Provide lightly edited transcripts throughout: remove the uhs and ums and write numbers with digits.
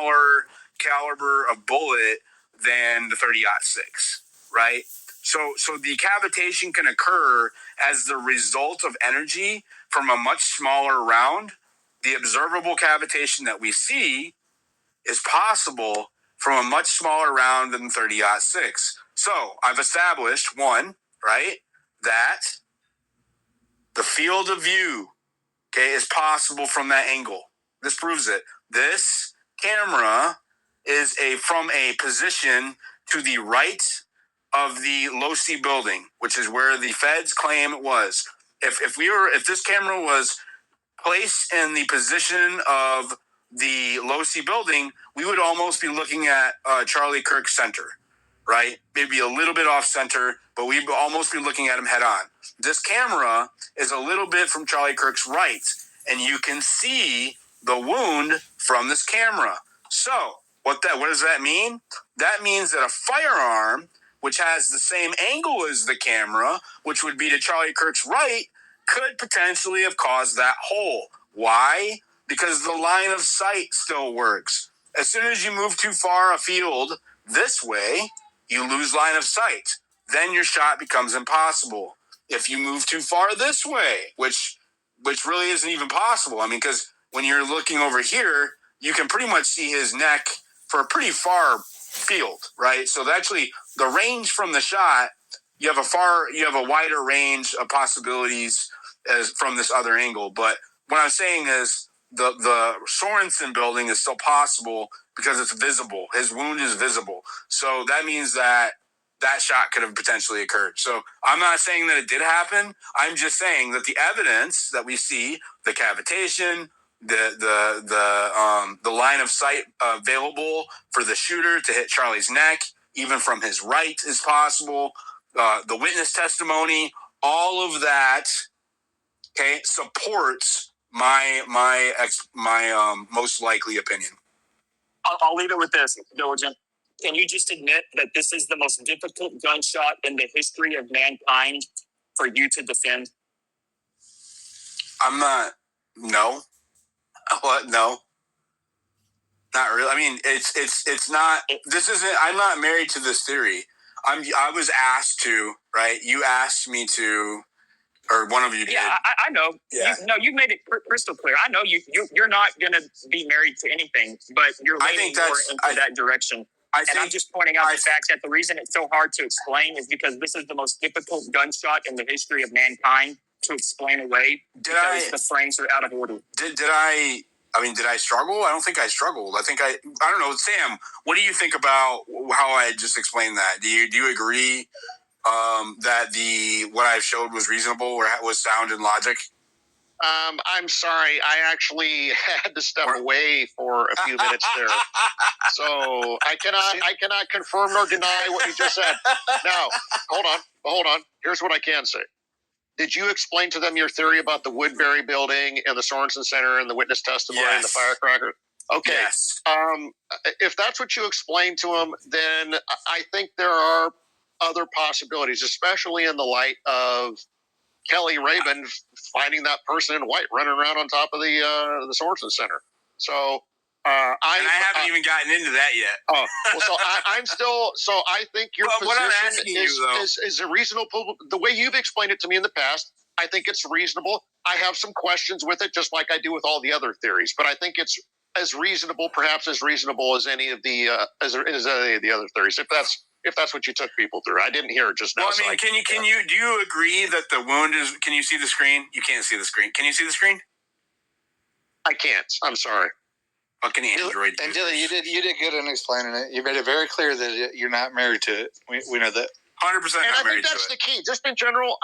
smaller caliber of bullet than the 30-06, right? So the cavitation can occur as the result of energy from a much smaller round. The observable cavitation that we see is possible from a much smaller round than the 30-06. So I've established, one, right, that the field of view, okay, is possible from that angle. This proves it. This camera is from a position to the right of the Low-C building, which is where the feds claim it was. If this camera was placed in the position of the Low-C building, we would almost be looking at Charlie Kirk center, right? Maybe a little bit off center, but we'd almost be looking at him head on. This camera is a little bit from Charlie Kirk's right, and you can see the wound from this camera. So what does that mean? That means that a firearm, which has the same angle as the camera, which would be to Charlie Kirk's right, could potentially have caused that hole. Why? Because the line of sight still works. As soon as you move too far afield this way, you lose line of sight. Then your shot becomes impossible. If you move too far this way, which really isn't even possible. I mean, because when you're looking over here, you can pretty much see his neck for a pretty far field, right? So actually, the range from the shot, you have a wider range of possibilities as from this other angle. But what I'm saying is the Sorensen building is still possible because it's visible. His wound is visible. So that means that shot could have potentially occurred. So I'm not saying that it did happen. I'm just saying that the evidence that we see, the cavitation, the line of sight available for the shooter to hit Charlie's neck, even from his right, is possible. The witness testimony, all of that, okay, supports my most likely opinion. I'll leave it with this, Diligent. Can you just admit that this is the most difficult gunshot in the history of mankind for you to defend? No. What? No. Not really. I mean, it's not. This isn't. I'm not married to this theory. I was asked to. Right? You asked me to, or one of you did. Yeah, I know. Yeah. You made it crystal clear. I know you're not going to be married to anything, but you're leaning more into that direction. I'm just pointing out the fact that the reason it's so hard to explain is because this is the most difficult gunshot in the history of mankind to explain away because the frames are out of order. Did I struggle? I don't think I struggled. I don't know. Sam, what do you think about how I just explained that? Do you agree that what I showed was reasonable or was sound and logic? I'm sorry. I actually had to step away for a few minutes there. So I cannot confirm nor deny what you just said. Now, hold on. Here's what I can say. Did you explain to them your theory about the Woodbury building and the Sorensen Center and the witness testimony and the firecracker? Okay. Yes. If that's what you explained to them, then I think there are other possibilities, especially in the light of Kelly Rabin finding that person in white running around on top of the Sorensen Center. So I haven't even gotten into that yet. Oh, well, so I'm still. So I think your position is a reasonable. The way you've explained it to me in the past, I think it's reasonable. I have some questions with it, just like I do with all the other theories. But I think it's as reasonable, perhaps as reasonable as any of the as any of the other theories. If that's what you took people through. I didn't hear it just now. Well, I mean, do you agree that the wound is, can you see the screen? You can't see the screen. Can you see the screen? I can't. I'm sorry. Fucking Android. And Dilly, you did good in explaining it. You made it very clear that you're not married to it. We know that. 100% not married to it. And I think that's the key. Just in general,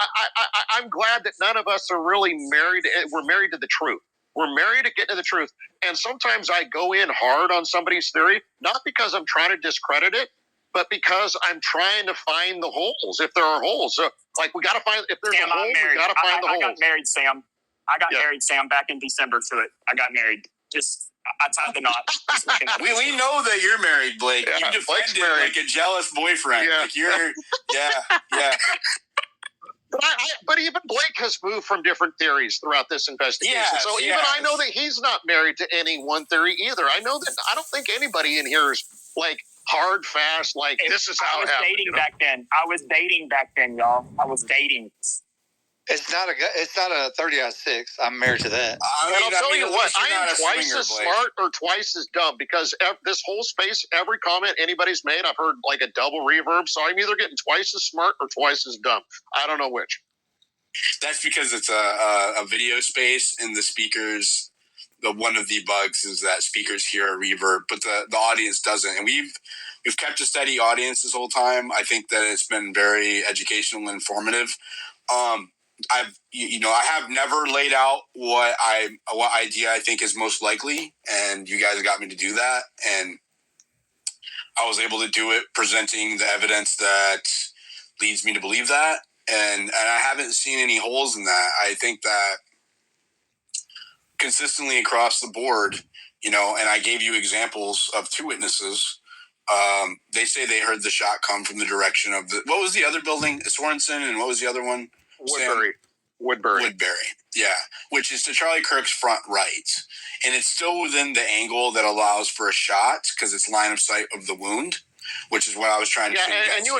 I'm glad that none of us are really married. We're married to the truth. We're married to getting to the truth. And sometimes I go in hard on somebody's theory, not because I'm trying to discredit it, but because I'm trying to find the holes. If there are holes, like we got to find. If there's a hole, we got to find the holes. I got married, Sam. Married, Sam, back in December to it. I got married. I tied the knot. we know that you're married, Blake. Yeah, you defended like a jealous boyfriend. Yeah. Like you're, yeah. But even Blake has moved from different theories throughout this investigation. Yes, so even I know that he's not married to any one theory either. I don't think anybody in here is like hard, fast, like this is how it happened. I was dating back then, y'all. I was dating. It's not a 30-6. I'm married to that. I'll tell you what, I am twice as smart or twice as dumb because this whole space, every comment anybody's made, I've heard like a double reverb. So I'm either getting twice as smart or twice as dumb. I don't know which. That's because it's a video space and the speakers. One of the bugs is that speakers hear a reverb, but the audience doesn't. And we've kept a steady audience this whole time. I think that it's been very educational and informative. I have never laid out what idea I think is most likely, and you guys got me to do that, and I was able to do it presenting the evidence that leads me to believe that, and I haven't seen any holes in that. I think that consistently across the board, and I gave you examples of two witnesses. They say they heard the shot come from the direction of what was the other building? Sorensen, and what was the other one? Woodbury. Yeah, which is to Charlie Kirk's front right. And it's still within the angle that allows for a shot because it's line of sight of the wound, which is what I was trying to say. And you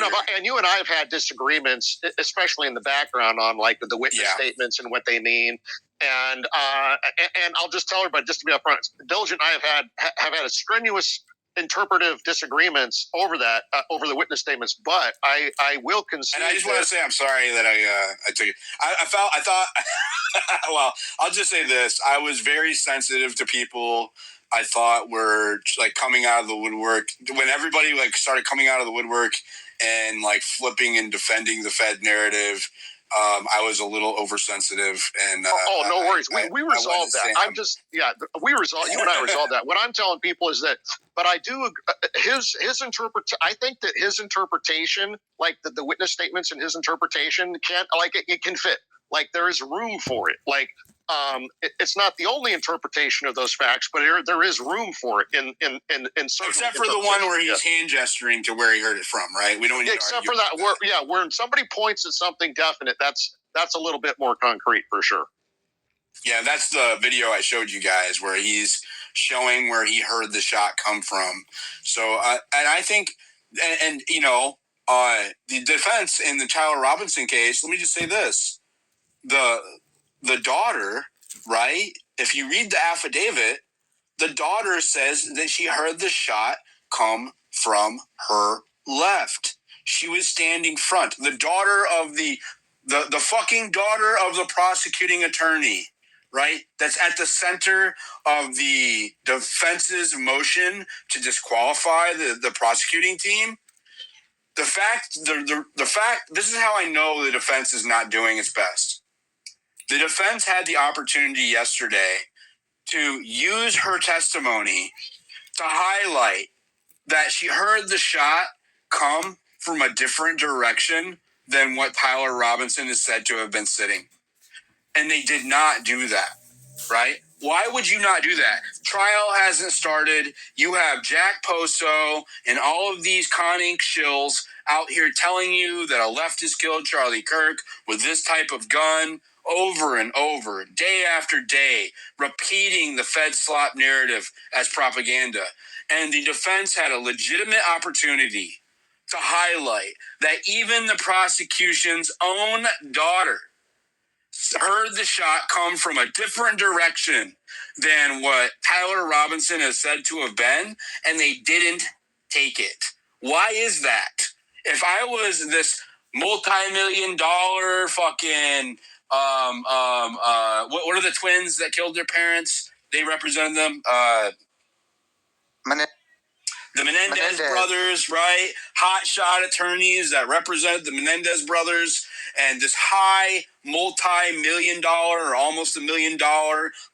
and I have had disagreements, especially in the background on like the witness statements and what they mean. And I'll just tell everybody, just to be upfront, Diligent and I have had a strenuous interpretive disagreements over the witness statements, but I will concede. And I just want to say I'm sorry that I took it. I thought well, I'll just say this. I was very sensitive to people I thought were like coming out of the woodwork when everybody like started coming out of the woodwork and like flipping and defending the Fed narrative. I was a little oversensitive, and no worries. We resolved that. We resolved. You and I resolved that. What I'm telling people is that, but I do his I think that his interpretation, like the witness statements and his interpretation, it can fit. Like there is room for it. Like it's not the only interpretation of those facts, but there is room for it in certain. Except for the one where he's hand gesturing to where he heard it from, right? We don't need except for that. Where somebody points at something definite, that's a little bit more concrete for sure. Yeah, that's the video I showed you guys where he's showing where he heard the shot come from. So, and I think, and the defense in the Tyler Robinson case. Let me just say this: the daughter, right? If you read the affidavit, the daughter says that she heard the shot come from her left. She was standing front. The daughter of the fucking daughter of the prosecuting attorney, right? That's at the center of the defense's motion to disqualify the prosecuting team. The fact, this is how I know the defense is not doing its best. The defense had the opportunity yesterday to use her testimony to highlight that she heard the shot come from a different direction than what Tyler Robinson is said to have been sitting. And they did not do that, right? Why would you not do that? Trial hasn't started. You have Jack Poso and all of these Con Inc. shills out here telling you that a leftist killed Charlie Kirk with this type of gun over and over, day after day, repeating the Fed slop narrative as propaganda. And the defense had a legitimate opportunity to highlight that even the prosecution's own daughter heard the shot come from a different direction than what Tyler Robinson is said to have been, and they didn't take it. Why is that? If I was this multi-million-dollar fucking what are the twins that killed their parents? They represented them. The Menendez brothers, right? Hot shot attorneys that represent the Menendez brothers and this high multi-million-dollar or almost $1 million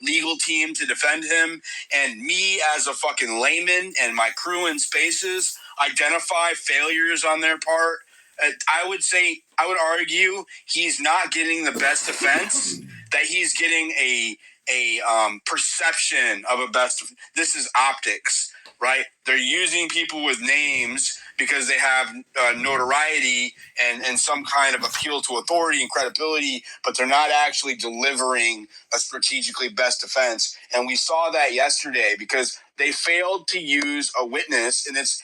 legal team to defend him. And me as a fucking layman and my crew in Spaces identify failures on their part. I would argue he's not getting the best defense, that he's getting a perception of a best. This is optics. right? They're using people with names because they have notoriety and some kind of appeal to authority and credibility, but they're not actually delivering a strategically best defense. And we saw that yesterday because they failed to use a witness, and it's